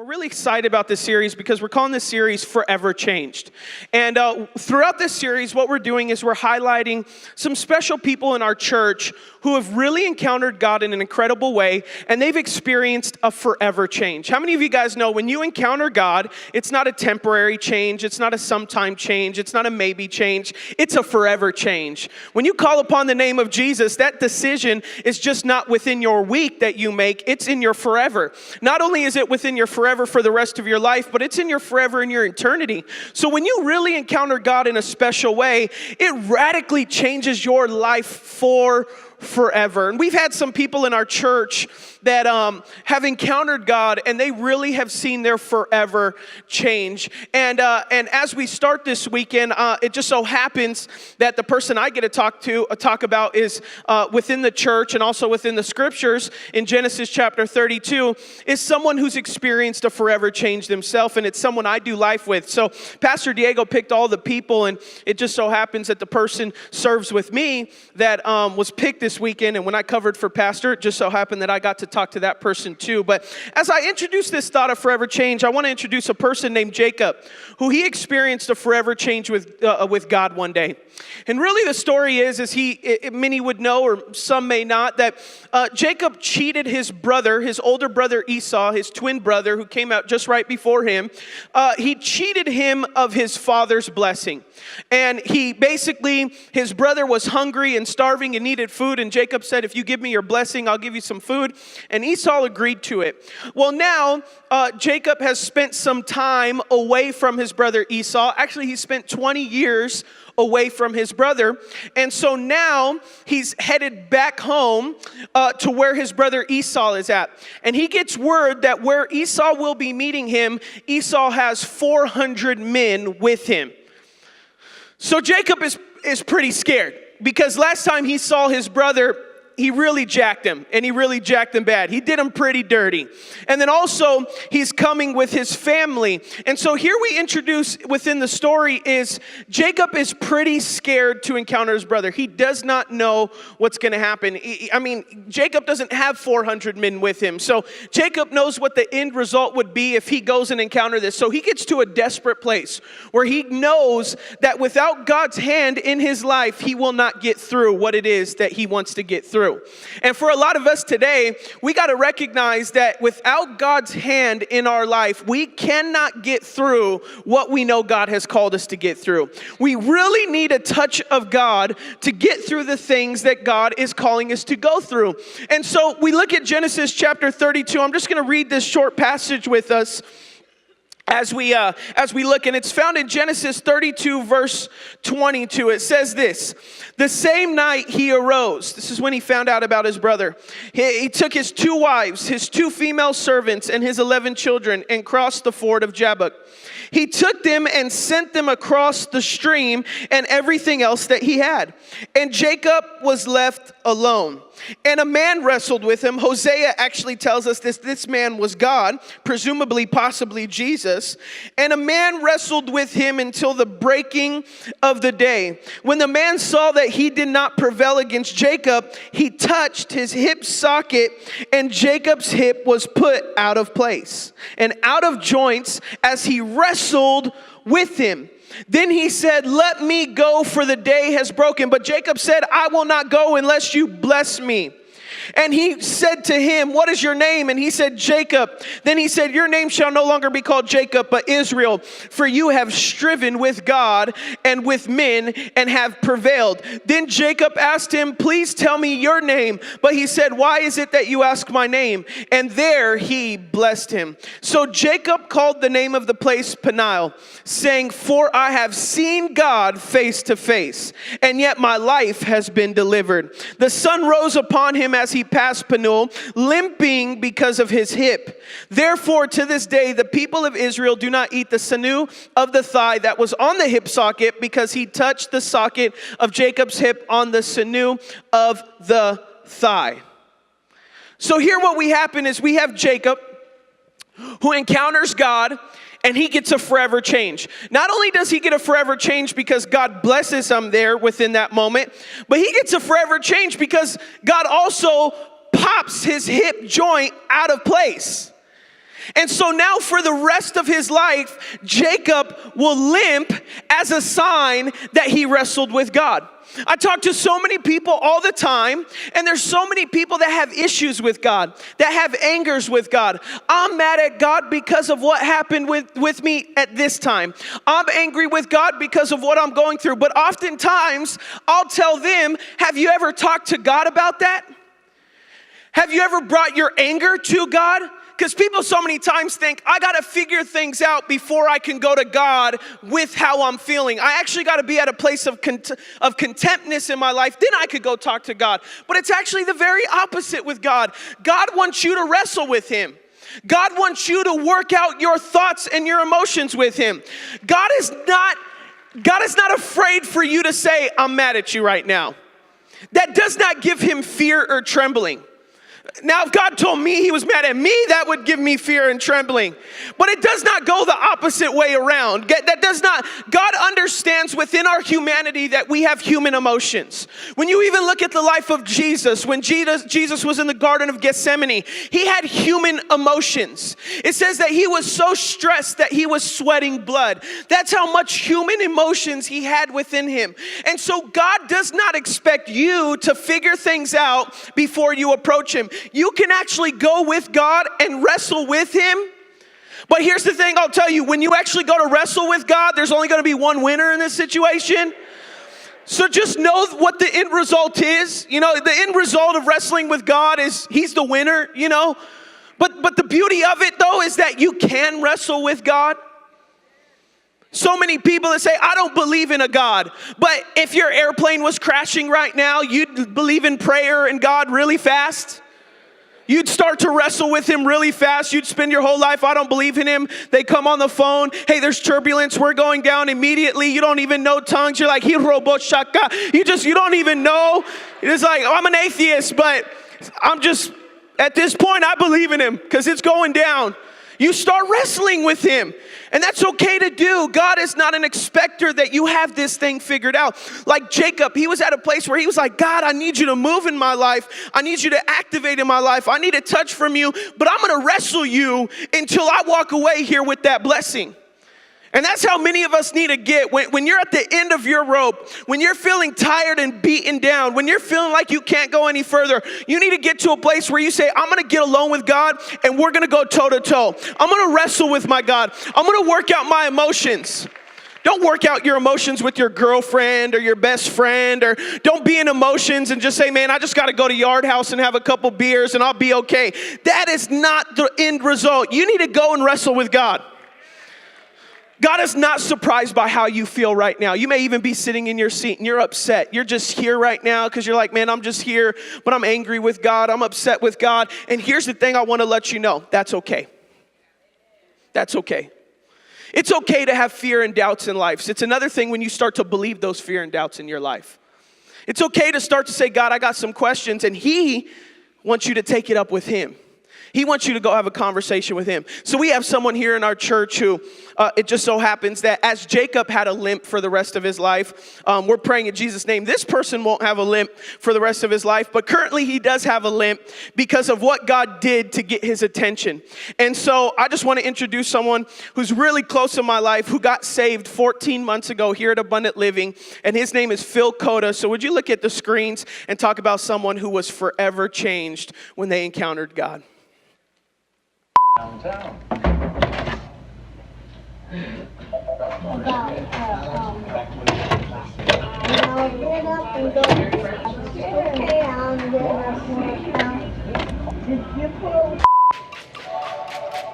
really excited about this series because we're calling this series Forever Changed. And throughout this series, what we're doing is we're highlighting some special people in our church who have really encountered God in an incredible way, and they've experienced a forever change. How many of you guys know when you encounter God, it's not a temporary change, it's not a sometime change, it's not a maybe change, it's a forever change. When you call upon the name of Jesus, that decision is just not within your week that you make, it's in your forever. Not only is it within your forever for the rest of your life, but it's in your forever in your eternity. So when you really encounter God in a special way, it radically changes your life forever. And we've had some people in our church that have encountered God, and they really have seen their forever change. And as we start this weekend, it just so happens that the person I get to talk about is within the church and also within the scriptures in Genesis chapter 32 is someone who's experienced a forever change themselves, and it's someone I do life with. So Pastor Diego picked all the people, and it just so happens that the person serves with me that was picked this weekend. And when I covered for Pastor, it just so happened that I got to talk to that person too. But as I introduce this thought of forever change, I want to introduce a person named Jacob, who he experienced a forever change with God one day. And really the story is many would know, or some may not, that Jacob cheated his brother, his older brother Esau, his twin brother who came out just right before him. He cheated him of his father's blessing. And his brother was hungry and starving and needed food. And Jacob said, if you give me your blessing, I'll give you some food. And Esau agreed to it. Well, now Jacob has spent some time away from his brother Esau. Actually, he spent 20 years away from his brother. And so now he's headed back home to where his brother Esau is at. And he gets word that where Esau will be meeting him, Esau has 400 men with him. So Jacob is pretty scared because last time he saw his brother, he really jacked him, and he really jacked him bad. He did him pretty dirty. And then also, he's coming with his family. And so here we introduce within the story is Jacob is pretty scared to encounter his brother. He does not know what's going to happen. Jacob doesn't have 400 men with him. So Jacob knows what the end result would be if he goes and encounters this. So he gets to a desperate place where he knows that without God's hand in his life, he will not get through what it is that he wants to get through. And for a lot of us today, we got to recognize that without God's hand in our life, we cannot get through what we know God has called us to get through. We really need a touch of God to get through the things that God is calling us to go through. And so we look at Genesis chapter 32. I'm just going to read this short passage with us as we look, and it's found in Genesis 32 verse 22. It says this: the same night he arose. This is when he found out about his brother. He took his 2 wives, his 2 female servants, and his 11 children, and crossed the ford of Jabbok. He took them and sent them across the stream and everything else that he had. And Jacob was left alone. And a man wrestled with him. Hosea actually tells us this man was God, presumably, possibly Jesus. And a man wrestled with him until the breaking of the day. When the man saw that he did not prevail against Jacob, he touched his hip socket, and Jacob's hip was put out of place and out of joints as he wrestled with him. Then he said, let me go, for the day has broken. But Jacob said, I will not go unless you bless me. And he said to him, what is your name? And he said, Jacob. Then he said, your name shall no longer be called Jacob, but Israel, for you have striven with God and with men and have prevailed. Then Jacob asked him, please tell me your name. But he said, why is it that you ask my name? And there he blessed him. So Jacob called the name of the place Peniel, saying, for I have seen God face to face, and yet my life has been delivered. The sun rose upon him as he passed Peniel, limping because of his hip. Therefore, to this day, the people of Israel do not eat the sinew of the thigh that was on the hip socket, because he touched the socket of Jacob's hip on the sinew of the thigh. So here what we happen is we have Jacob who encounters God, and he gets a forever change. Not only does he get a forever change because God blesses him there within that moment, but he gets a forever change because God also pops his hip joint out of place. And so now for the rest of his life, Jacob will limp as a sign that he wrestled with God. I talk to so many people all the time, and there's so many people that have issues with God, that have angers with God. I'm mad at God because of what happened with me at this time. I'm angry with God because of what I'm going through. But oftentimes, I'll tell them, have you ever talked to God about that? Have you ever brought your anger to God? Because people so many times think, I got to figure things out before I can go to God with how I'm feeling. I actually got to be at a place of contentness in my life. Then I could go talk to God. But it's actually the very opposite with God. God wants you to wrestle with him. God wants you to work out your thoughts and your emotions with him. God is not afraid for you to say, I'm mad at you right now. That does not give him fear or trembling. Now, if God told me he was mad at me, that would give me fear and trembling. But it does not go the opposite way around. God understands within our humanity that we have human emotions. When you even look at the life of Jesus, when Jesus was in the Garden of Gethsemane, he had human emotions. It says that he was so stressed that he was sweating blood. That's how much human emotions he had within him. And so God does not expect you to figure things out before you approach him. You can actually go with God and wrestle with him. But here's the thing I'll tell you, when you actually go to wrestle with God, there's only going to be one winner in this situation. So just know what the end result is. You know, the end result of wrestling with God is he's the winner, you know. But the beauty of it, though, is that you can wrestle with God. So many people that say, I don't believe in a God. But if your airplane was crashing right now, you'd believe in prayer and God really fast. You'd start to wrestle with him really fast. You'd spend your whole life, I don't believe in him. They come on the phone. Hey, there's turbulence. We're going down immediately. You don't even know tongues. You're like, Hiroboshaka. You don't even know. It's like, I'm an atheist, but at this point, I believe in him because it's going down. You start wrestling with him. And that's okay to do. God is not an expecter that you have this thing figured out. Like Jacob, he was at a place where he was like, God, I need you to move in my life. I need you to activate in my life. I need a touch from you, but I'm going to wrestle you until I walk away here with that blessing. And that's how many of us need to get. When you're at the end of your rope, when you're feeling tired and beaten down, when you're feeling like you can't go any further, you need to get to a place where you say, I'm going to get alone with God and we're going to go toe to toe. I'm going to wrestle with my God. I'm going to work out my emotions. Don't work out your emotions with your girlfriend or your best friend, or don't be in emotions and just say, man, I just got to go to Yard House and have a couple beers and I'll be okay. That is not the end result. You need to go and wrestle with God. God is not surprised by how you feel right now. You may even be sitting in your seat and you're upset. You're just here right now because you're like, man, I'm just here, but I'm angry with God. I'm upset with God. And here's the thing I want to let you know. That's okay. That's okay. It's okay to have fear and doubts in life. It's another thing when you start to believe those fear and doubts in your life. It's okay to start to say, God, I got some questions, and he wants you to take it up with him. He wants you to go have a conversation with him. So we have someone here in our church who, it just so happens that as Jacob had a limp for the rest of his life, we're praying in Jesus' name, this person won't have a limp for the rest of his life, but currently he does have a limp because of what God did to get his attention. And so I just want to introduce someone who's really close in my life, who got saved 14 months ago here at Abundant Living, and his name is Phil Cota. So would you look at the screens and talk about someone who was forever changed when they encountered God? Downtown.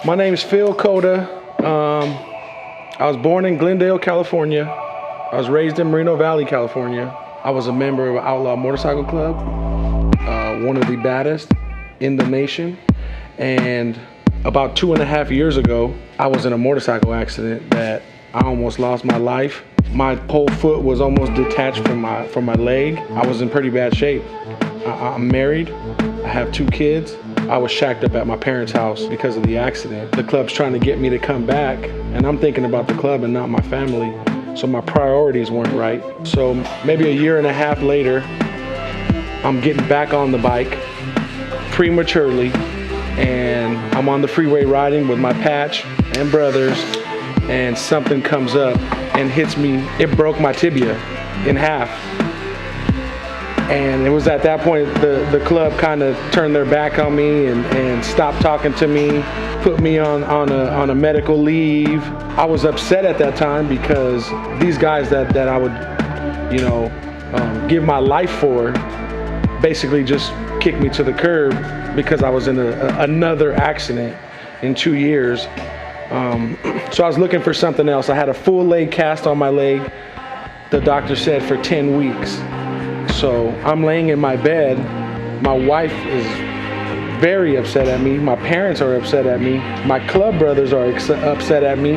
My name is Phil Cota. I was born in Glendale, California. I was raised in Moreno Valley, California. I was a member of an outlaw motorcycle club, one of the baddest in the nation. And about 2.5 years ago, I was in a motorcycle accident that I almost lost my life. My whole foot was almost detached from my leg. I was in pretty bad shape. I'm married. I have 2 kids. I was shacked up at my parents' house because of the accident. The club's trying to get me to come back, and I'm thinking about the club and not my family. So my priorities weren't right. So maybe 1.5 years later, I'm getting back on the bike prematurely. and I'm on the freeway riding with my patch and brothers, and something comes up and hits me. It broke my tibia in half. And it was at that point the club kind of turned their back on me and stopped talking to me, put me on a medical leave. I was upset at that time because these guys that I would, give my life for, basically just kicked me to the curb because I was in another accident in 2 years. So I was looking for something else. I had a full leg cast on my leg. The doctor said for 10 weeks. So I'm laying in my bed. My wife is very upset at me. My parents are upset at me. My club brothers are upset at me.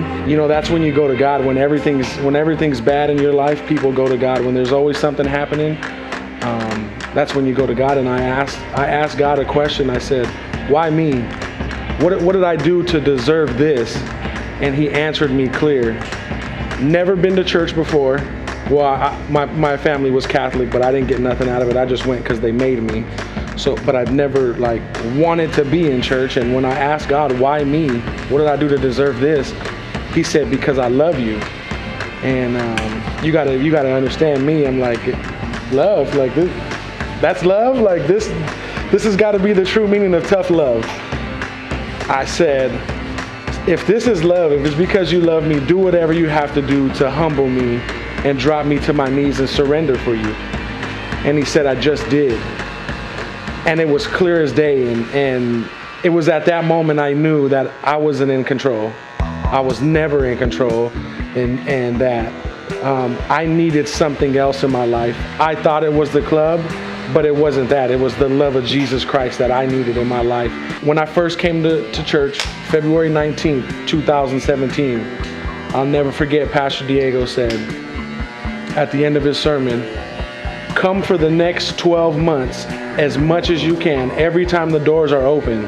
That's when you go to God. When everything's bad in your life, people go to God. When there's always something happening, that's when you go to God. And I asked God a question. I said, why me? What did I do to deserve this? And he answered me clear. Never been to church before. Well, my family was Catholic, but I didn't get nothing out of it. I just went because they made me. But I've never wanted to be in church. And when I asked God, why me? What did I do to deserve this? He said, because I love you. And you gotta understand me. I'm like, love, like this, that's love? Like this has got to be the true meaning of tough love. I said, if this is love, if it's because you love me, do whatever you have to do to humble me and drop me to my knees and surrender for you. And he said, I just did. And it was clear as day. And it was at that moment I knew that I wasn't in control. I was never in control. And that I needed something else in my life. I thought it was the club, but it wasn't that. It was the love of Jesus Christ that I needed in my life. When I first came to church, February 19th, 2017, I'll never forget Pastor Diego said at the end of his sermon, come for the next 12 months as much as you can, every time the doors are open,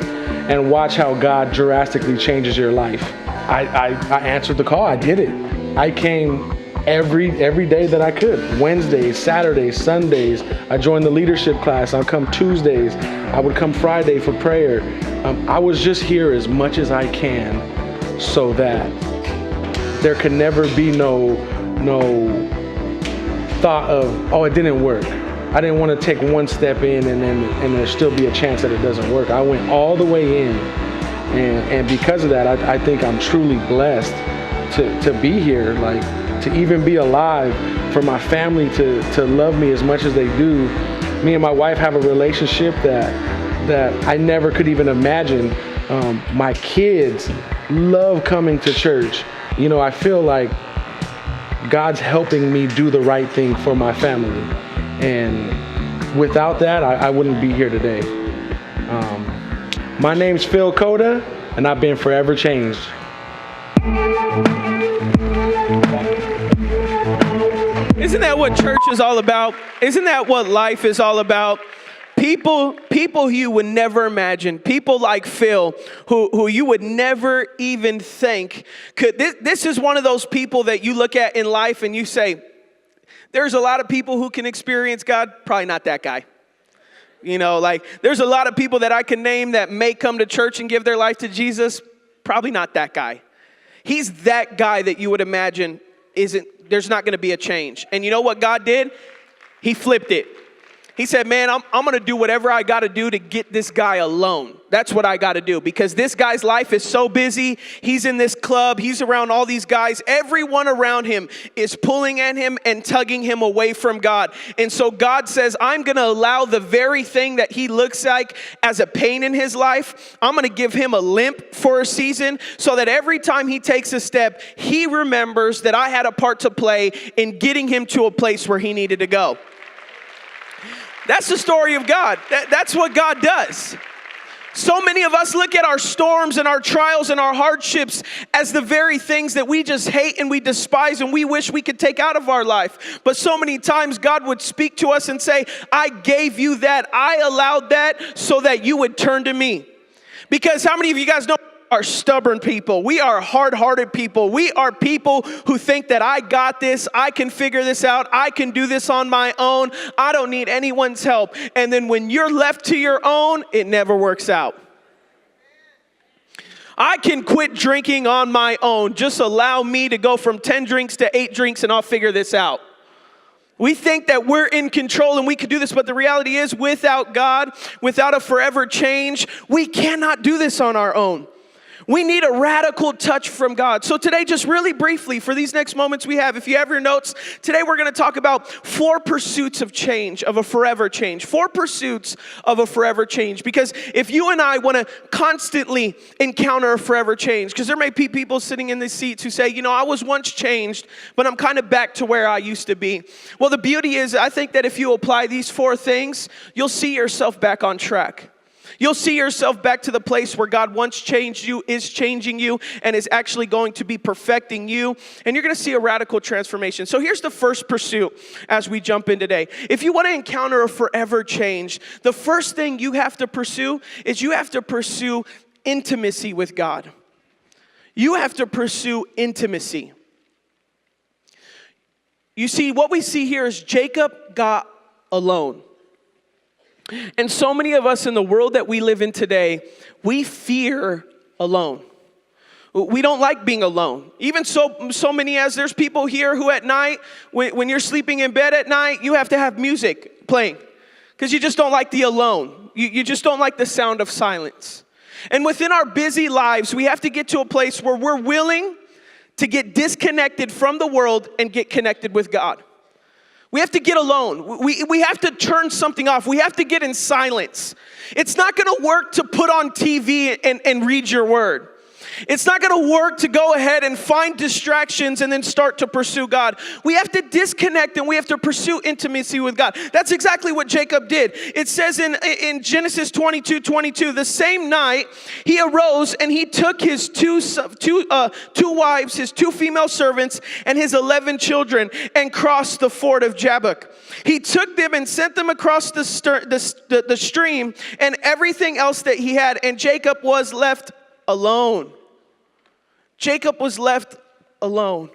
and watch how God drastically changes your life. I answered the call. I did it. I came every day that I could. Wednesdays, Saturdays, Sundays. I joined the leadership class. I'll come Tuesdays. I would come Friday for prayer. I was just here as much as I can so that there could never be no thought of, oh, it didn't work. I didn't want to take one step in and there still be a chance that it doesn't work. I went all the way in. And because of that, I think I'm truly blessed to be here, to even be alive, for my family to love me as much as they do. Me and my wife have a relationship that I never could even imagine. My kids love coming to church. I feel like God's helping me do the right thing for my family. And without that, I wouldn't be here today. My name's Phil Cota, and I've been forever changed. Isn't that what church is all about? Isn't that what life is all about? People you would never imagine, people like Phil, who you would never even think could. This is one of those people that you look at in life and you say, there's a lot of people who can experience God, probably not that guy. There's a lot of people that I can name that may come to church and give their life to Jesus, probably not that guy. He's that guy that you would imagine there's not going to be a change. And you know what God did? He flipped it. He said, man, I'm going to do whatever I got to do to get this guy alone. That's what I got to do, because this guy's life is so busy. He's in this club. He's around all these guys. Everyone around him is pulling at him and tugging him away from God. And so God says, I'm going to allow the very thing that he looks like as a pain in his life, I'm going to give him a limp for a season, so that every time he takes a step, he remembers that I had a part to play in getting him to a place where he needed to go. That's the story of God. That's what God does. So many of us look at our storms and our trials and our hardships as the very things that we just hate and we despise and we wish we could take out of our life. But so many times God would speak to us and say, I gave you that. I allowed that so that you would turn to me. Because how many of you guys know we are stubborn people? We are hard-hearted people. We are people who think that I got this, I can figure this out, I can do this on my own, I don't need anyone's help. And then when you're left to your own, it never works out. I can quit drinking on my own. Just allow me to go from 10 drinks to 8 drinks and I'll figure this out. We think that we're in control and we can do this, but the reality is without God, without a forever change, we cannot do this on our own. We need a radical touch from God. So today, just really briefly, for these next moments we have, if you have your notes, today we're going to talk about 4 pursuits of change, of a forever change. 4 pursuits of a forever change. Because if you and I want to constantly encounter a forever change, because there may be people sitting in these seats who say, you know, I was once changed, but I'm kind of back to where I used to be. Well, the beauty is, I think that if you apply these 4 things, you'll see yourself back on track. You'll see yourself back to the place where God once changed you, is changing you, and is actually going to be perfecting you. And you're going to see a radical transformation. So here's the first pursuit as we jump in today. If you want to encounter a forever change, the first thing you have to pursue is you have to pursue intimacy with God. You have to pursue intimacy. You see, what we see here is Jacob got alone. And so many of us in the world that we live in today, we fear alone. We don't like being alone. Even so many as there's people here who at night, when you're sleeping in bed at night, you have to have music playing. Because you just don't like the alone. You just don't like the sound of silence. And within our busy lives, we have to get to a place where we're willing to get disconnected from the world and get connected with God. We have to get alone. We have to turn something off. We have to get in silence. It's not going to work to put on TV and read your word. It's not going to work to go ahead and find distractions and then start to pursue God. We have to disconnect and we have to pursue intimacy with God. That's exactly what Jacob did. It says in Genesis 22:22, the same night he arose and he took his two wives, his 2 female servants, and his 11 children and crossed the ford of Jabbok. He took them and sent them across the stream and everything else that he had, and Jacob was left alone. Jacob was left alone.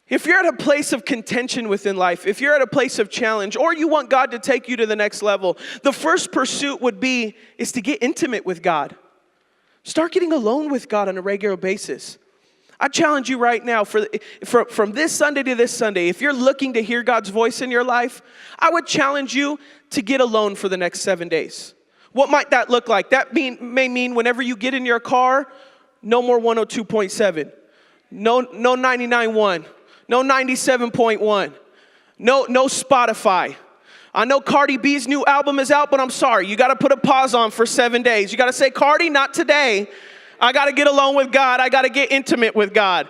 If you're at a place of contention within life, if you're at a place of challenge, or you want God to take you to the next level, the first pursuit is to get intimate with God. Start getting alone with God on a regular basis. I challenge you right now, from this Sunday to this Sunday, if you're looking to hear God's voice in your life, I would challenge you to get alone for the next 7 days. What might that look like? That may mean whenever you get in your car, no more 102.7, no 99.1, no 97.1, no Spotify. I know Cardi B's new album is out, but I'm sorry. You got to put a pause on for 7 days. You got to say, Cardi, not today. I got to get alone with God. I got to get intimate with God.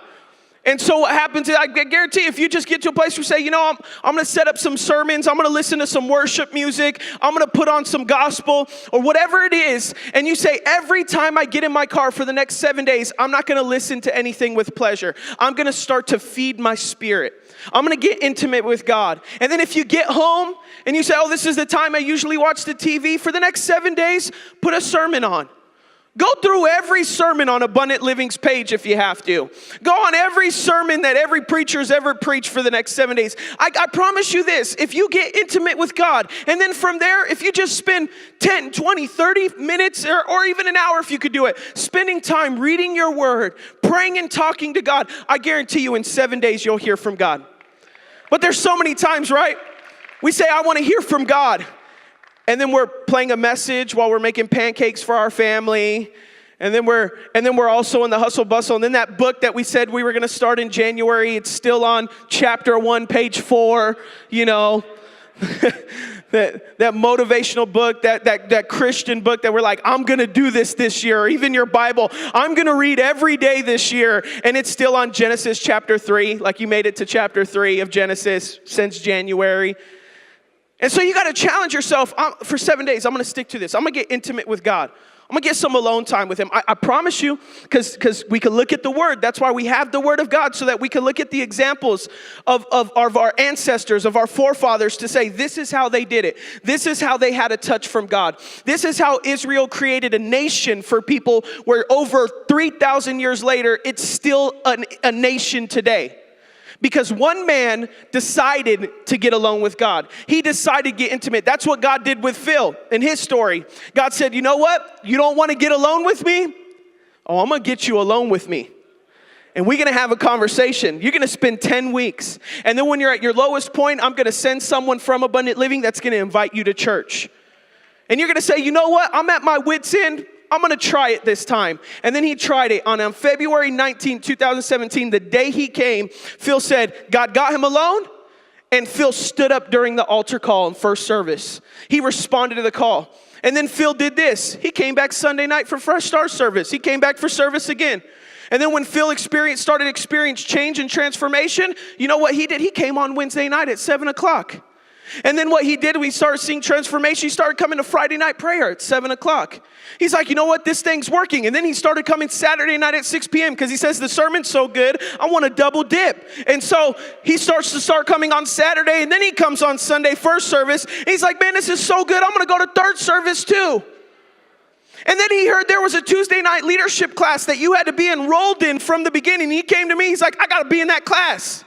And so what happens is, I guarantee if you just get to a place where you say, you know, I'm going to set up some sermons, I'm going to listen to some worship music, I'm going to put on some gospel, or whatever it is, and you say, every time I get in my car for the next 7 days, I'm not going to listen to anything with pleasure. I'm going to start to feed my spirit. I'm going to get intimate with God. And then if you get home and you say, oh, this is the time I usually watch the TV, for the next 7 days, put a sermon on. Go through every sermon on Abundant Living's page if you have to. Go on every sermon that every preacher's ever preached for the next 7 days. I promise you this, if you get intimate with God, and then from there, if you just spend 10, 20, 30 minutes, or even an hour if you could do it, spending time reading your word, praying and talking to God, I guarantee you in 7 days you'll hear from God. But there's so many times, right? We say, I want to hear from God. And then we're playing a message while we're making pancakes for our family. And then we're also in the hustle bustle. And then that book that we said we were going to start in January, it's still on chapter 1, page 4, you know. that motivational book, that Christian book that we're like, I'm going to do this year. Or even your Bible, I'm going to read every day this year. And it's still on Genesis chapter 3, like you made it to chapter 3 of Genesis since January. And so you got to challenge yourself. For 7 days, I'm going to stick to this. I'm going to get intimate with God. I'm going to get some alone time with him. I promise you, because we can look at the word. That's why we have the word of God, so that we can look at the examples of our ancestors, of our forefathers, to say, this is how they did it. This is how they had a touch from God. This is how Israel created a nation for people where over 3,000 years later, it's still a nation today. Because one man decided to get alone with God. He decided to get intimate. That's what God did with Phil in his story. God said, you know what? You don't want to get alone with me? Oh, I'm going to get you alone with me. And we're going to have a conversation. You're going to spend 10 weeks. And then when you're at your lowest point, I'm going to send someone from Abundant Living that's going to invite you to church. And you're going to say, you know what? I'm at my wit's end. I'm going to try it this time. And then he tried it. On February 19, 2017, the day he came, Phil said, God got him alone. And Phil stood up during the altar call in first service. He responded to the call. And then Phil did this. He came back Sunday night for Fresh Start service. He came back for service again. And then when Phil started to experience change and transformation, you know what he did? He came on Wednesday night at 7 o'clock. And then what he did, we started seeing transformation. He started coming to Friday night prayer at 7 o'clock. He's like, you know what? This thing's working. And then he started coming Saturday night at 6 p.m. because he says, the sermon's so good, I want to double dip. And so he starts coming on Saturday, and then he comes on Sunday first service. And he's like, man, this is so good. I'm going to go to third service too. And then he heard there was a Tuesday night leadership class that you had to be enrolled in from the beginning. He came to me. He's like, I got to be in that class.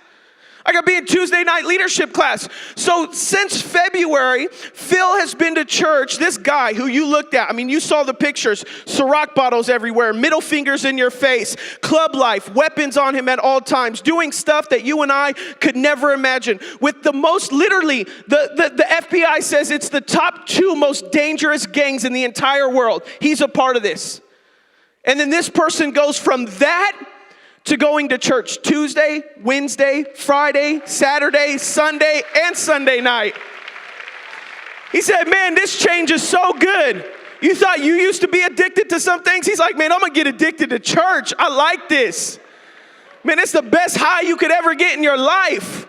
I got to be in Tuesday night leadership class. So since February, Phil has been to church. This guy who you looked at, I mean, you saw the pictures, Ciroc bottles everywhere, middle fingers in your face, club life, weapons on him at all times, doing stuff that you and I could never imagine. With the most, literally, the FBI says it's the top 2 most dangerous gangs in the entire world. He's a part of this. And then this person goes from that to going to church Tuesday, Wednesday, Friday, Saturday, Sunday, and Sunday night. He said, man, this change is so good. You thought you used to be addicted to some things? He's like, man, I'm going to get addicted to church. I like this. Man, it's the best high you could ever get in your life.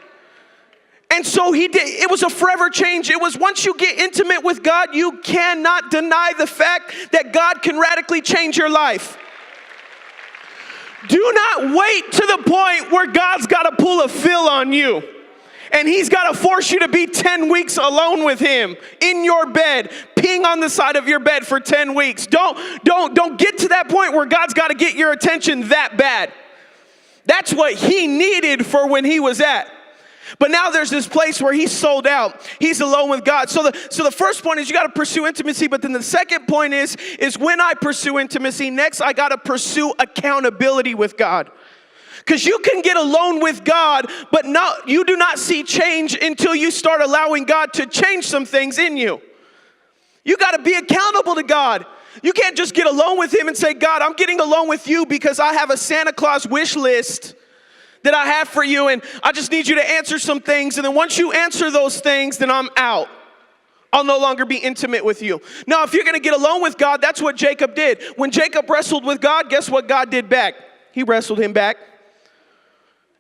And so he did. It was a forever change. It was once you get intimate with God, you cannot deny the fact that God can radically change your life. Do not wait to the point where God's got to pull a Phil on you. And he's got to force you to be 10 weeks alone with him in your bed, peeing on the side of your bed for 10 weeks. Don't get to that point where God's got to get your attention that bad. That's what he needed for when he was at. But now there's this place where he's sold out. He's alone with God. So the first point is you got to pursue intimacy. But then the second point is when I pursue intimacy, next I got to pursue accountability with God. Because you can get alone with God, but you do not see change until you start allowing God to change some things in you. You got to be accountable to God. You can't just get alone with him and say, God, I'm getting alone with you because I have a Santa Claus wish list that I have for you, and I just need you to answer some things, and then once you answer those things, then I'm out. I'll no longer be intimate with you. Now, if you're going to get alone with God, that's what Jacob did. When Jacob wrestled with God, guess what God did back? He wrestled him back.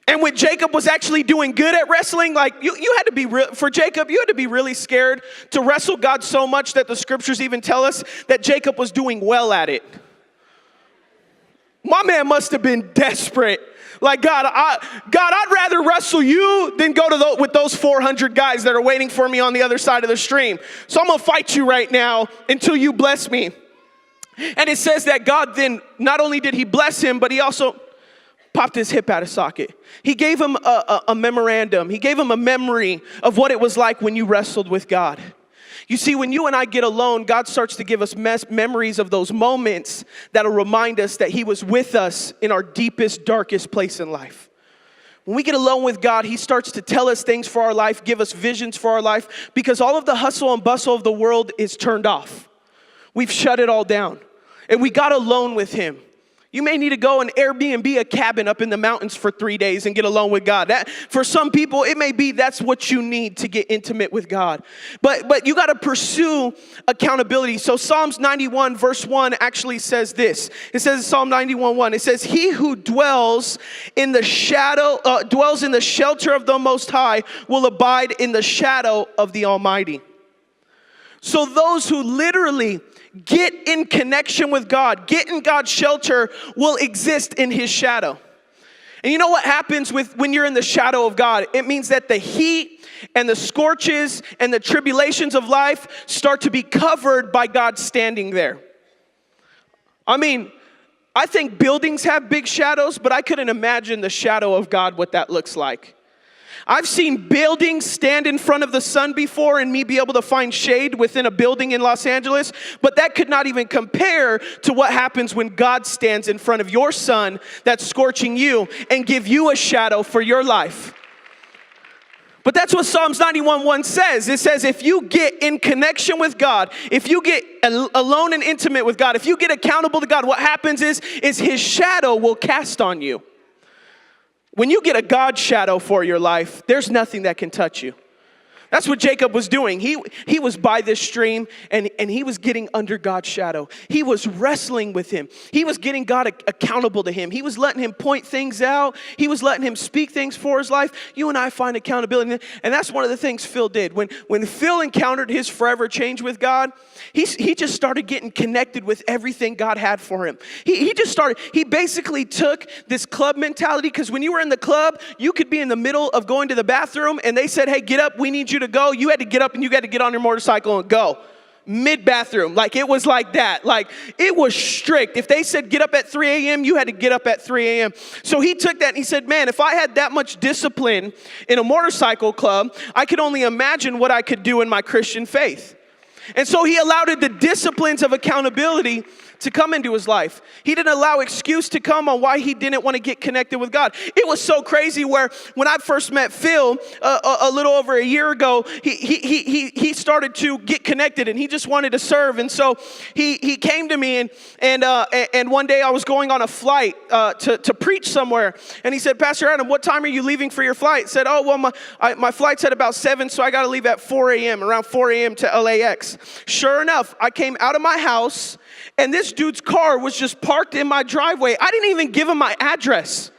And when Jacob was actually doing good at wrestling, like you had to be for Jacob, you had to be really scared to wrestle God so much that the scriptures even tell us that Jacob was doing well at it. My man must have been desperate. Like, God, I'd rather wrestle you than go with those 400 guys that are waiting for me on the other side of the stream. So I'm going to fight you right now until you bless me. And it says that God then, not only did he bless him, but he also popped his hip out of socket. He gave him a memorandum. He gave him a memory of what it was like when you wrestled with God. You see, when you and I get alone, God starts to give us memories of those moments that'll remind us that he was with us in our deepest, darkest place in life. When we get alone with God, he starts to tell us things for our life, give us visions for our life, because all of the hustle and bustle of the world is turned off. We've shut it all down, and we got alone with him. You may need to go and Airbnb a cabin up in the mountains for 3 days and get alone with God. That, for some people, it may be that's what you need to get intimate with God. But you got to pursue accountability. So Psalms 91 verse 1 actually says this. It says in Psalm 91:1, it says, "He who dwells in the shelter of the Most High will abide in the shadow of the Almighty." So those who literally get in connection with God, get in God's shelter, will exist in his shadow. And you know what happens when you're in the shadow of God? It means that the heat and the scorches and the tribulations of life start to be covered by God standing there. I mean, I think buildings have big shadows, but I couldn't imagine the shadow of God, what that looks like. I've seen buildings stand in front of the sun before and me be able to find shade within a building in Los Angeles, but that could not even compare to what happens when God stands in front of your sun that's scorching you and give you a shadow for your life. But that's what Psalms 91:1 says. It says if you get in connection with God, if you get alone and intimate with God, if you get accountable to God, what happens is his shadow will cast on you. When you get a God shadow for your life, there's nothing that can touch you. That's what Jacob was doing. He was by this stream and he was getting under God's shadow. He was wrestling with him. He was getting God accountable to him. He was letting him point things out. He was letting him speak things for his life. You and I find accountability. And that's one of the things Phil did. When Phil encountered his forever change with God, he just started getting connected with everything God had for him. He basically took this club mentality, because when you were in the club, you could be in the middle of going to the bathroom and they said, hey, get up, we need you to go. You had to get up and you had to get on your motorcycle and go. Mid-bathroom. Like, it was like that. Like, it was strict. If they said get up at 3 a.m., you had to get up at 3 a.m. So he took that and he said, man, if I had that much discipline in a motorcycle club, I could only imagine what I could do in my Christian faith. And so he allowed the disciplines of accountability to come into his life. He didn't allow excuse to come on why he didn't want to get connected with God. It was so crazy where when I first met Phil a little over a year ago, he started to get connected and he just wanted to serve. And so he came to me and one day I was going on a flight to preach somewhere. And he said, Pastor Adam, what time are you leaving for your flight? I said, oh, well, my flight's at about 7, so I got to leave at 4 a.m., around 4 a.m. to LAX. Sure enough, I came out of my house and this dude's car was just parked in my driveway. I didn't even give him my address.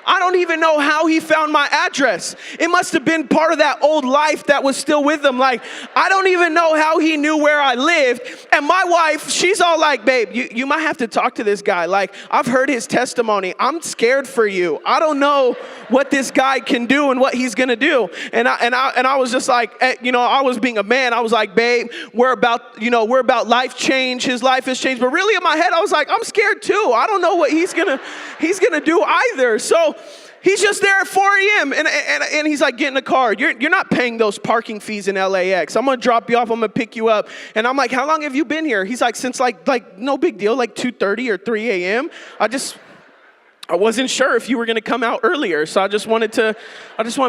I don't even know how he found my address. It must have been part of that old life that was still with him. Like, I don't even know how he knew where I lived. And my wife, she's all like, babe, you might have to talk to this guy. Like, I've heard his testimony. I'm scared for you. I don't know what this guy can do and what he's going to do. And I was just like, I was being a man. I was like, babe, we're about life change. His life has changed. But really in my head, I was like, I'm scared too. I don't know what he's going to do either. So he's just there at 4 a.m. and he's like, get in the car. You're not paying those parking fees in LAX. I'm going to drop you off. I'm going to pick you up. And I'm like, how long have you been here? He's like, since like no big deal, like 2:30 or 3 a.m. I wasn't sure if you were going to come out earlier. So I just want to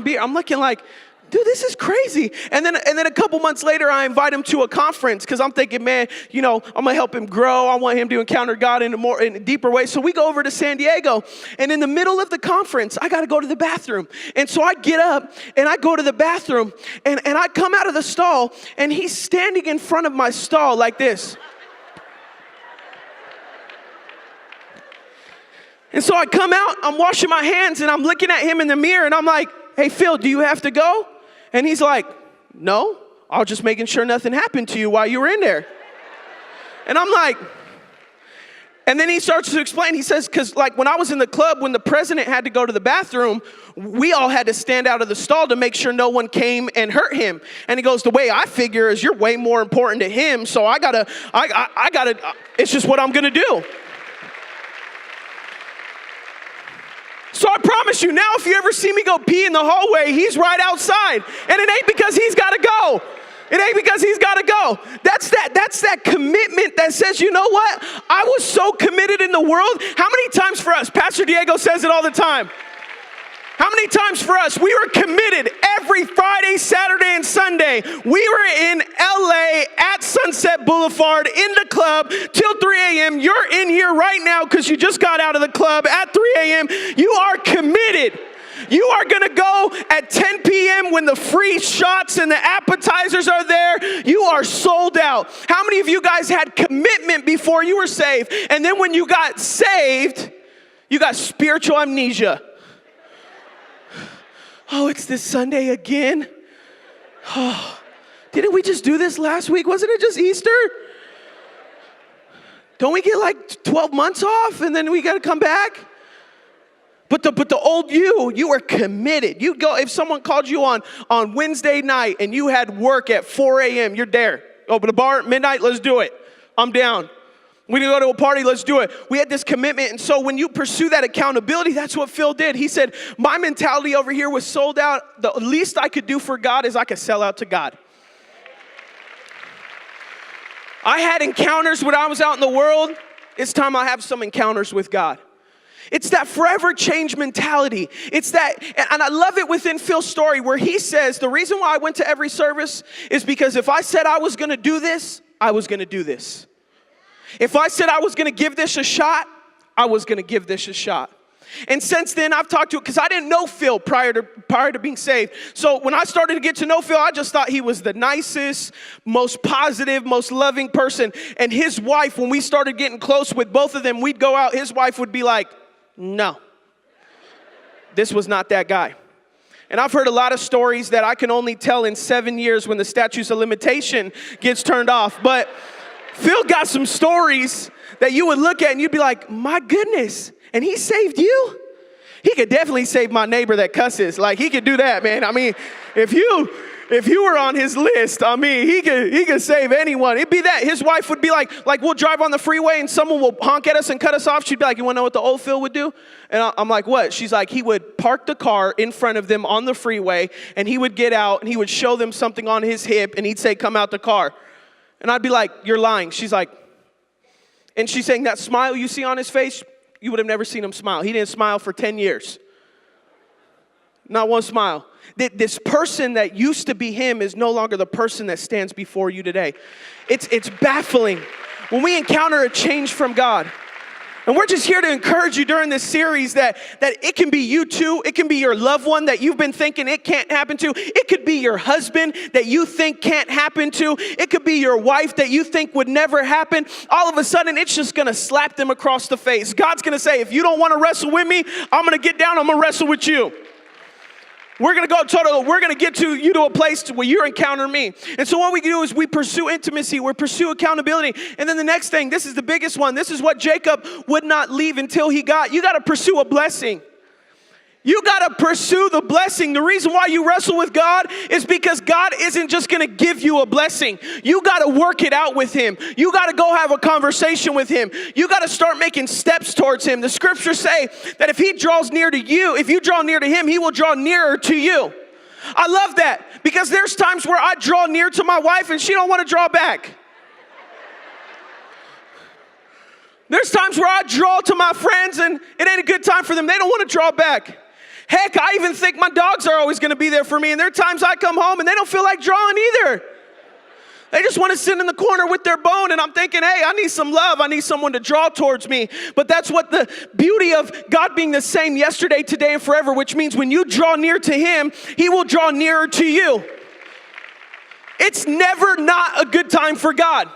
be here. I'm looking like, dude, this is crazy. And then a couple months later, I invite him to a conference because I'm thinking, man, I'm going to help him grow. I want him to encounter God in a deeper way. So we go over to San Diego. And in the middle of the conference, I got to go to the bathroom. And so I get up and I go to the bathroom and I come out of the stall and he's standing in front of my stall like this. And so I come out, I'm washing my hands and I'm looking at him in the mirror and I'm like, hey, Phil, do you have to go? And he's like, no, I was just making sure nothing happened to you while you were in there. And I'm like, and then he starts to explain. He says, because like when I was in the club, when the president had to go to the bathroom, we all had to stand out of the stall to make sure no one came and hurt him. And he goes, the way I figure is you're way more important to him. So I gotta, it's just what I'm gonna do. So I promise you, now if you ever see me go pee in the hallway, he's right outside. And it ain't because he's got to go. It ain't because he's got to go. That's that commitment that says, you know what? I was so committed in the world. How many times for us? Pastor Diego says it all the time. How many times for us? We were committed every Friday, Saturday, and Sunday. We were in LA at Sunset Boulevard in the club till 3 a.m. You're in here right now because you just got out of the club at 3 a.m. You are committed. You are going to go at 10 p.m. when the free shots and the appetizers are there. You are sold out. How many of you guys had commitment before you were saved? And then when you got saved, you got spiritual amnesia. Oh, it's this Sunday again? Oh, didn't we just do this last week? Wasn't it just Easter? Don't we get like 12 months off and then we got to come back? But the old you were committed. You'd go, if someone called you on Wednesday night and you had work at 4 a.m., you're there. Open the bar at midnight, let's do it. I'm down. We need to go to a party, let's do it. We had this commitment. And so when you pursue that accountability, that's what Phil did. He said, my mentality over here was sold out. The least I could do for God is I could sell out to God. I had encounters when I was out in the world. It's time I have some encounters with God. It's that forever change mentality. It's that, and I love it within Phil's story where he says, the reason why I went to every service is because if I said I was going to do this, I was going to do this. If I said I was going to give this a shot, I was going to give this a shot. And since then, I've talked to, because I didn't know Phil prior to being saved. So when I started to get to know Phil, I just thought he was the nicest, most positive, most loving person. And his wife, when we started getting close with both of them, we'd go out, his wife would be like, no, this was not that guy. And I've heard a lot of stories that I can only tell in 7 years when the statute of limitation gets turned off. But Phil got some stories that you would look at and you'd be like, my goodness, and he saved you? He could definitely save my neighbor that cusses. Like, he could do that, man. I mean, if you were on his list, I mean, he could save anyone. It'd be that. His wife would be like we'll drive on the freeway and someone will honk at us and cut us off. She'd be like, you want to know what the old Phil would do? And I'm like, what? She's like, he would park the car in front of them on the freeway and he would get out and he would show them something on his hip and he'd say, come out the car. And I'd be like, you're lying. She's like, and she's saying that smile you see on his face, you would have never seen him smile. He didn't smile for 10 years. Not one smile. This person that used to be him is no longer the person that stands before you today. It's baffling when we encounter a change from God. And we're just here to encourage you during this series that it can be you too. It can be your loved one that you've been thinking it can't happen to. It could be your husband that you think can't happen to. It could be your wife that you think would never happen. All of a sudden, it's just going to slap them across the face. God's going to say, if you don't want to wrestle with me, I'm going to get down. I'm going to wrestle with you. We're going to go total. We're going to get you to a place where you encounter me. And so what we do is we pursue intimacy. We pursue accountability. And then the next thing, this is the biggest one. This is what Jacob would not leave until he got. You got to pursue a blessing. You got to pursue the blessing. The reason why you wrestle with God is because God isn't just going to give you a blessing. You got to work it out with him. You got to go have a conversation with him. You got to start making steps towards him. The scriptures say that if he draws near to you, if you draw near to him, he will draw nearer to you. I love that because there's times where I draw near to my wife and she don't want to draw back. There's times where I draw to my friends and it ain't a good time for them. They don't want to draw back. Heck, I even think my dogs are always going to be there for me. And there are times I come home and they don't feel like drawing either. They just want to sit in the corner with their bone. And I'm thinking, hey, I need some love. I need someone to draw towards me. But that's what the beauty of God being the same yesterday, today, and forever, which means when you draw near to him, he will draw nearer to you. It's never not a good time for God.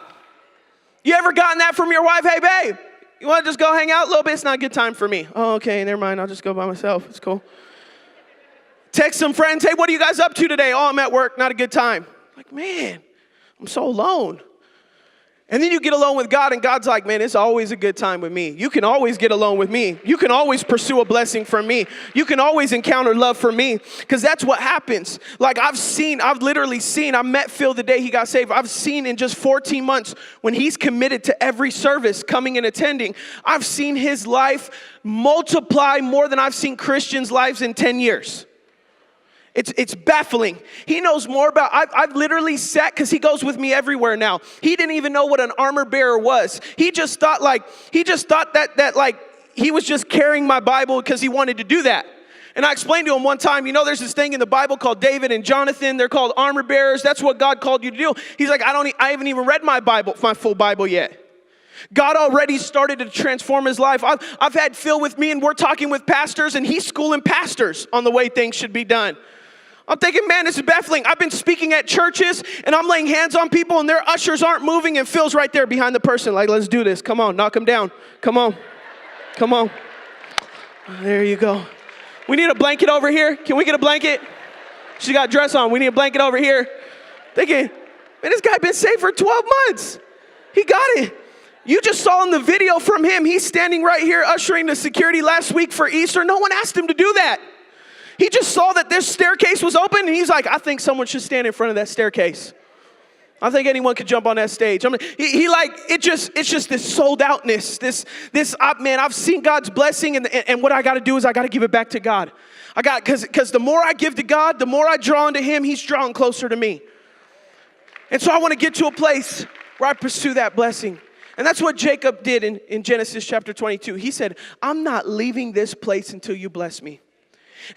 You ever gotten that from your wife? Hey, babe, you want to just go hang out a little bit? It's not a good time for me. Oh, okay, never mind. I'll just go by myself. It's cool. Text some friends. Hey, what are you guys up to today? Oh, I'm at work. Not a good time. Like, man, I'm so alone. And then you get alone with God, and God's like, man, it's always a good time with me. You can always get alone with me. You can always pursue a blessing from me. You can always encounter love from me, because that's what happens. Like, I met Phil the day he got saved. I've seen in just 14 months when he's committed to every service, coming and attending, I've seen his life multiply more than I've seen Christians' lives in 10 years. It's baffling. He knows more about, I've literally sat, because he goes with me everywhere now. He didn't even know what an armor bearer was. He just thought that he was just carrying my Bible because he wanted to do that. And I explained to him one time, there's this thing in the Bible called David and Jonathan. They're called armor bearers. That's what God called you to do. He's like, I haven't even read my full Bible yet. God already started to transform his life. I've had Phil with me, and we're talking with pastors, and he's schooling pastors on the way things should be done. I'm thinking, man, this is baffling. I've been speaking at churches, and I'm laying hands on people, and their ushers aren't moving, and Phil's right there behind the person. Like, let's do this. Come on, knock him down. Come on. Come on. There you go. We need a blanket over here. Can we get a blanket? She got a dress on. We need a blanket over here. Thinking, man, this guy been saved for 12 months. He got it. You just saw in the video from him, he's standing right here ushering the security last week for Easter. No one asked him to do that. He just saw that this staircase was open, and he's like, I think someone should stand in front of that staircase. I think anyone could jump on that stage. I mean, it's just this sold outness. Man, I've seen God's blessing, and what I got to do is I got to give it back to God. Because the more I give to God, the more I draw into Him, He's drawing closer to me. And so I want to get to a place where I pursue that blessing. And that's what Jacob did in Genesis chapter 22. He said, I'm not leaving this place until you bless me.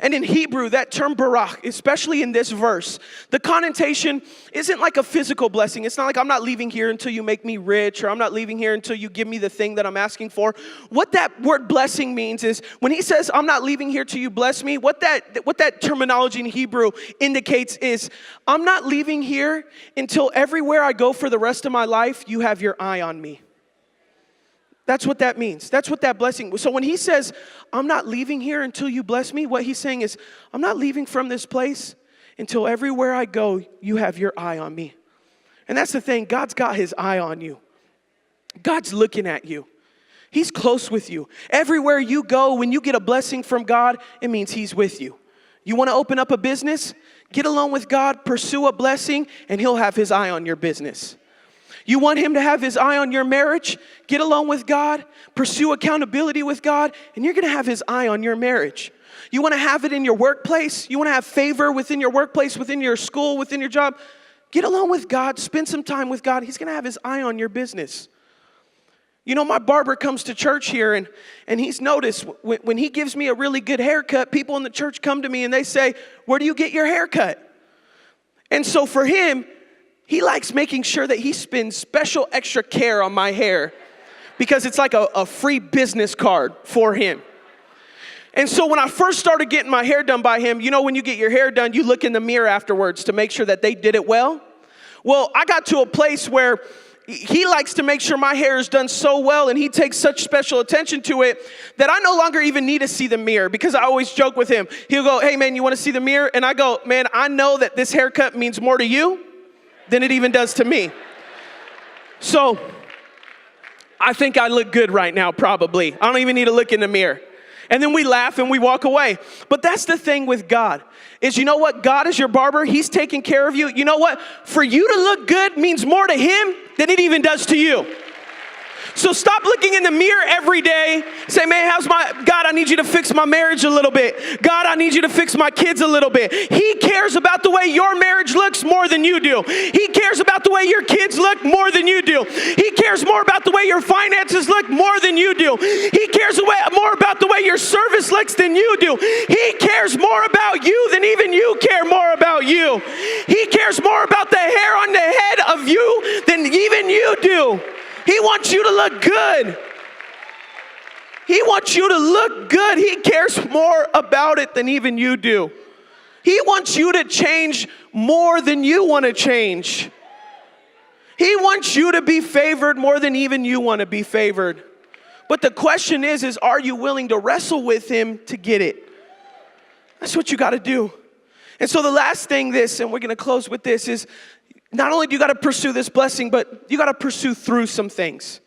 And in Hebrew, that term barak, especially in this verse, the connotation isn't like a physical blessing. It's not like I'm not leaving here until you make me rich, or I'm not leaving here until you give me the thing that I'm asking for. What that word blessing means is when he says, I'm not leaving here till you bless me, what that terminology in Hebrew indicates is, I'm not leaving here until everywhere I go for the rest of my life, you have your eye on me. That's what that means. That's what that blessing. So when he says, I'm not leaving here until you bless me, what he's saying is, I'm not leaving from this place until everywhere I go, you have your eye on me. And that's the thing. God's got his eye on you. God's looking at you. He's close with you. Everywhere you go, when you get a blessing from God, it means he's with you. You want to open up a business? Get alone with God, pursue a blessing, and he'll have his eye on your business. You want him to have his eye on your marriage? Get alone with God, pursue accountability with God, and you're going to have his eye on your marriage. You want to have it in your workplace? You want to have favor within your workplace, within your school, within your job? Get alone with God, spend some time with God. He's going to have his eye on your business. You know, my barber comes to church here, and he's noticed when he gives me a really good haircut, people in the church come to me and they say, where do you get your haircut? And so for him, he likes making sure that he spends special extra care on my hair because it's like a free business card for him. And so when I first started getting my hair done by him, you know, when you get your hair done, you look in the mirror afterwards to make sure that they did it well. Well, I got to a place where he likes to make sure my hair is done so well, and he takes such special attention to it that I no longer even need to see the mirror, because I always joke with him. He'll go, hey man, you want to see the mirror? And I go, man, I know that this haircut means more to you than it even does to me. So I think I look good right now, probably. I don't even need to look in the mirror. And then we laugh and we walk away. But that's the thing with God, is you know what? God is your barber. He's taking care of you. You know what? For you to look good means more to him than it even does to you. So stop looking in the mirror every day. Say, man, God, I need you to fix my marriage a little bit. God, I need you to fix my kids a little bit. He cares about the way your marriage looks more than you do. He cares about the way your kids look more than you do. He cares more about the way your finances look more than you do. He cares more about the way your service looks than you do. He cares more about you than even you care more about you. He cares more about the hair on the head of you than even you do. He wants you to look good. He wants you to look good. He cares more about it than even you do. He wants you to change more than you want to change. He wants you to be favored more than even you want to be favored. But the question is are you willing to wrestle with him to get it? That's what you got to do. And so the last thing and we're going to close with this, is not only do you got to pursue this blessing, but you got to pursue through some things.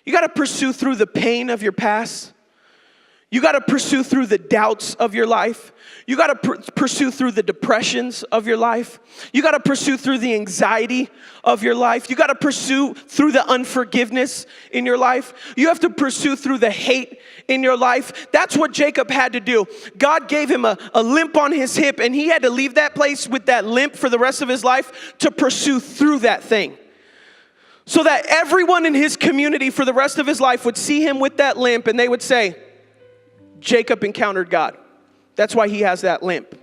You got to pursue through the pain of your past. You got to pursue through the doubts of your life. You got to pursue through the depressions of your life. You got to pursue through the anxiety of your life. You got to pursue through the unforgiveness in your life. You have to pursue through the hate in your life. That's what Jacob had to do. God gave him a limp on his hip, and he had to leave that place with that limp for the rest of his life to pursue through that thing. So that everyone in his community for the rest of his life would see him with that limp, and they would say, Jacob encountered God. That's why he has that limp.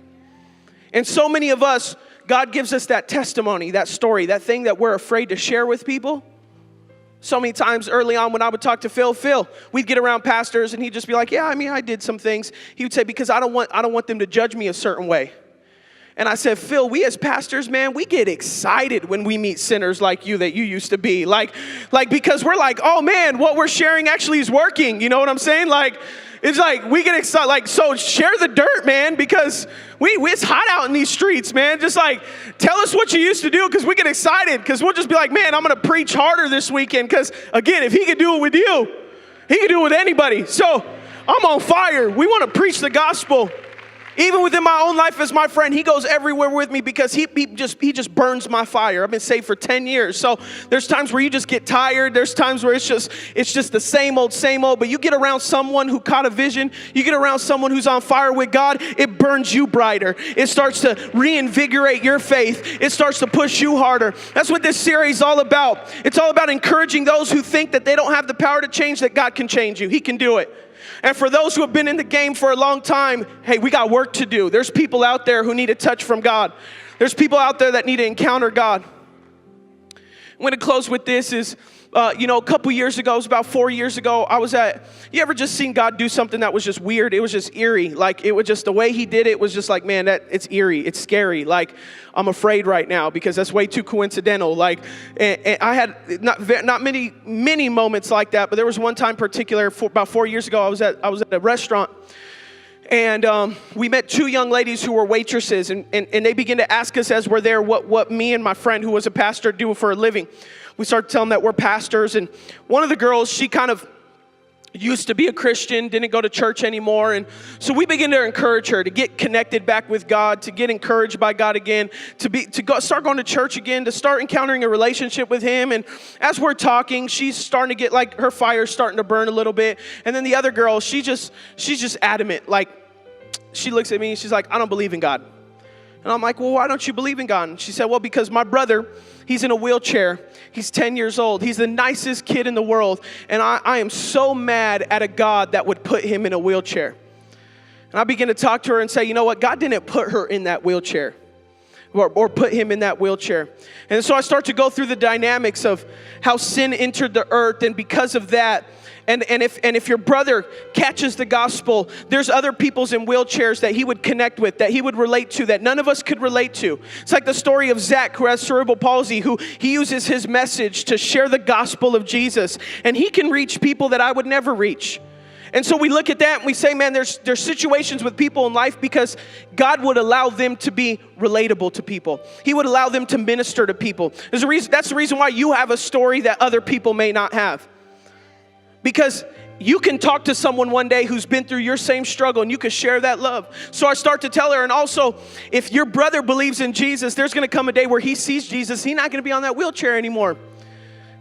And so many of us, God gives us that testimony, that story, that thing that we're afraid to share with people. So many times early on when I would talk to Phil, we'd get around pastors and he'd just be like, yeah, I mean, I did some things. He would say, because I don't want them to judge me a certain way. And I said, Phil, we as pastors, man, we get excited when we meet sinners like you that you used to be. Like because we're like, oh man, what we're sharing actually is working. You know what I'm saying? It's like we get excited, so share the dirt, man, because it's hot out in these streets, man. Just tell us what you used to do, because we get excited, because we'll just be like, man, I'm going to preach harder this weekend, because again, if he could do it with you, he can do it with anybody. So I'm on fire. We want to preach the gospel Even within my own life as my friend, he goes everywhere with me because he just burns my fire. I've been saved for 10 years. So there's times where you just get tired. There's times where it's just the same old. But you get around someone who caught a vision. You get around someone who's on fire with God. It burns you brighter. It starts to reinvigorate your faith. It starts to push you harder. That's what this series is all about. It's all about encouraging those who think that they don't have the power to change, that God can change you. He can do it. And for those who have been in the game for a long time, hey, we got work to do. There's people out there who need a touch from God. There's people out there that need to encounter God. I'm going to close with this is, a couple years ago, it was about 4 years ago, you ever just seen God do something that was just weird? It was just eerie. Like, it was just the way he did it was just like, man, it's eerie. It's scary. Like, I'm afraid right now because that's way too coincidental. Like, and I had not many moments like that, but there was one time particular, about 4 years ago, I was at a restaurant. And we met two young ladies who were waitresses, and they began to ask us as we're there what me and my friend who was a pastor do for a living. We started telling them that we're pastors, and one of the girls, she kind of used to be a Christian, didn't go to church anymore, and so we began to encourage her to get connected back with God, to get encouraged by God again, start going to church again, to start encountering a relationship with Him. And as we're talking, she's starting to get like her fire's starting to burn a little bit, and then the other girl, she's just adamant. Like, she looks at me and she's like, I don't believe in God. And I'm like, well, why don't you believe in God? And she said, well, because my brother, he's in a wheelchair. He's 10 years old. He's the nicest kid in the world. And I am so mad at a God that would put him in a wheelchair. And I began to talk to her and say, you know what? God didn't put her in that wheelchair or put him in that wheelchair. And so I start to go through the dynamics of how sin entered the earth. And because of that, And if your brother catches the gospel, there's other peoples in wheelchairs that he would connect with, that he would relate to, that none of us could relate to. It's like the story of Zach, who has cerebral palsy, who he uses his message to share the gospel of Jesus. And he can reach people that I would never reach. And so we look at that and we say, man, there's situations with people in life because God would allow them to be relatable to people. He would allow them to minister to people. That's the reason why you have a story that other people may not have. Because you can talk to someone one day who's been through your same struggle and you can share that love. So I start to tell her, and also, if your brother believes in Jesus, there's going to come a day where he sees Jesus. He's not going to be on that wheelchair anymore.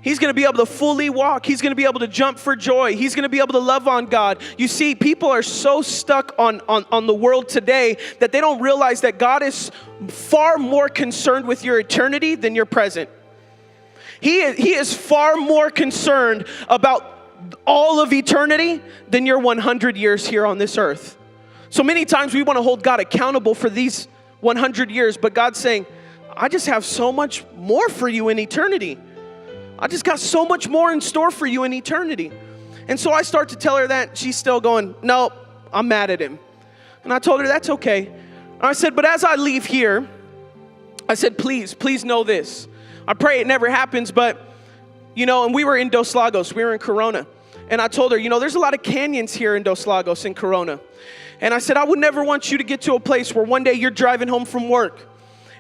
He's going to be able to fully walk. He's going to be able to jump for joy. He's going to be able to love on God. You see, people are so stuck on the world today that they don't realize that God is far more concerned with your eternity than your present. He is far more concerned about all of eternity than your 100 years here on this earth. So many times we want to hold God accountable for these 100 years, but God's saying, I just have so much more for you in eternity. I just got so much more in store for you in eternity. And so I start to tell her that. She's still going, no, I'm mad at him. And I told her, that's okay. And I said, but as I leave here, I said, please know this. I pray it never happens, but and we were in Dos Lagos, we were in Corona. And I told her, there's a lot of canyons here in Dos Lagos in Corona. And I said, I would never want you to get to a place where one day you're driving home from work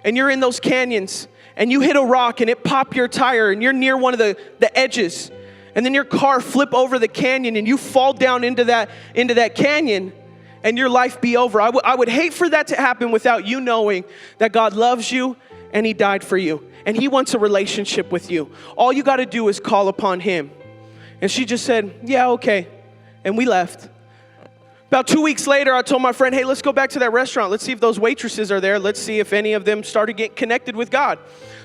and you're in those canyons and you hit a rock and it popped your tire and you're near one of the edges. And then your car flip over the canyon and you fall down into that canyon and your life be over. I would hate for that to happen without you knowing that God loves you and He died for you. And He wants a relationship with you. All you got to do is call upon Him. And she just said, yeah, okay. And we left. About 2 weeks later, I told my friend, hey, let's go back to that restaurant. Let's see if those waitresses are there. Let's see if any of them started getting connected with God.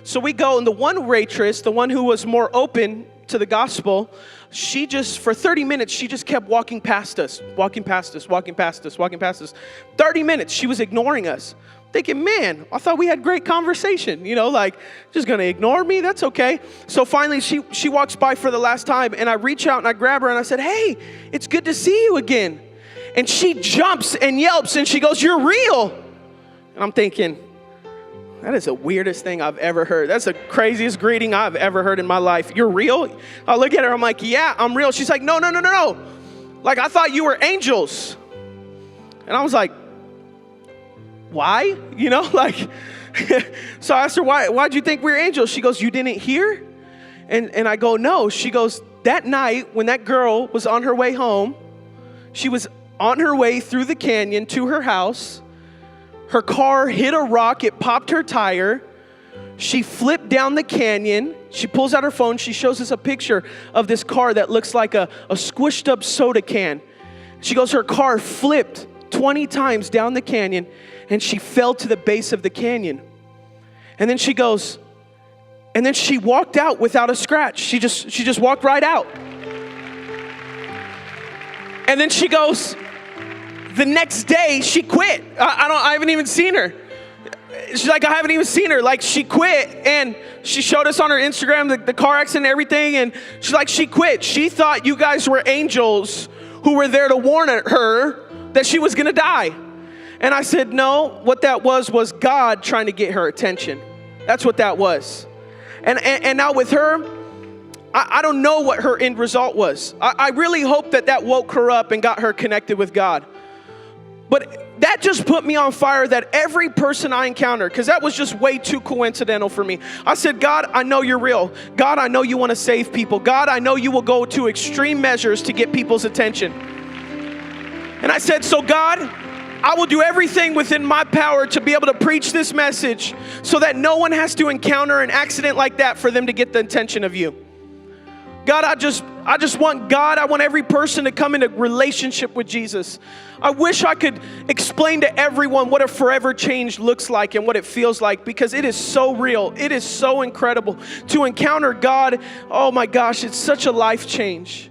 So we go, and the one waitress, the one who was more open to the gospel, she just, for 30 minutes, she just kept walking past us. 30 minutes, she was ignoring us. Thinking, man, I thought we had great conversation, just gonna ignore me, that's okay. So finally she walks by for the last time and I reach out and I grab her and I said, hey, it's good to see you again. And she jumps and yelps and she goes, you're real. And I'm thinking, that is the weirdest thing I've ever heard. That's the craziest greeting I've ever heard in my life. You're real? I look at her, I'm like, yeah, I'm real. She's like, no. Like, I thought you were angels. And I was like, why? So I asked her, why'd you think we were angels? She goes, you didn't hear? And I go, no. She goes, that night when that girl was on her way home, she was on her way through the canyon to her house. Her car hit a rock, it popped her tire. She flipped down the canyon. She pulls out her phone. She shows us a picture of this car that looks like a squished up soda can. She goes, her car flipped 20 times down the canyon and she fell to the base of the canyon. And then she goes, and then she walked out without a scratch. She just walked right out. And then she goes, the next day she quit. I haven't even seen her. She's like, I haven't even seen her. Like, she quit, and she showed us on her Instagram the car accident and everything, and she's like, she quit. She thought you guys were angels who were there to warn her that she was gonna die. And I said, no, what that was God trying to get her attention. That's what that was. And now with her, I don't know what her end result was. I really hope that woke her up and got her connected with God. But that just put me on fire that every person I encountered, because that was just way too coincidental for me. I said, God, I know you're real. God, I know you want to save people. God, I know you will go to extreme measures to get people's attention. And I said, so God, I will do everything within my power to be able to preach this message so that no one has to encounter an accident like that for them to get the attention of you. God, I just want God, I want every person to come into relationship with Jesus. I wish I could explain to everyone what a forever change looks like and what it feels like, because it is so real. It is so incredible to encounter God. Oh my gosh, it's such a life change.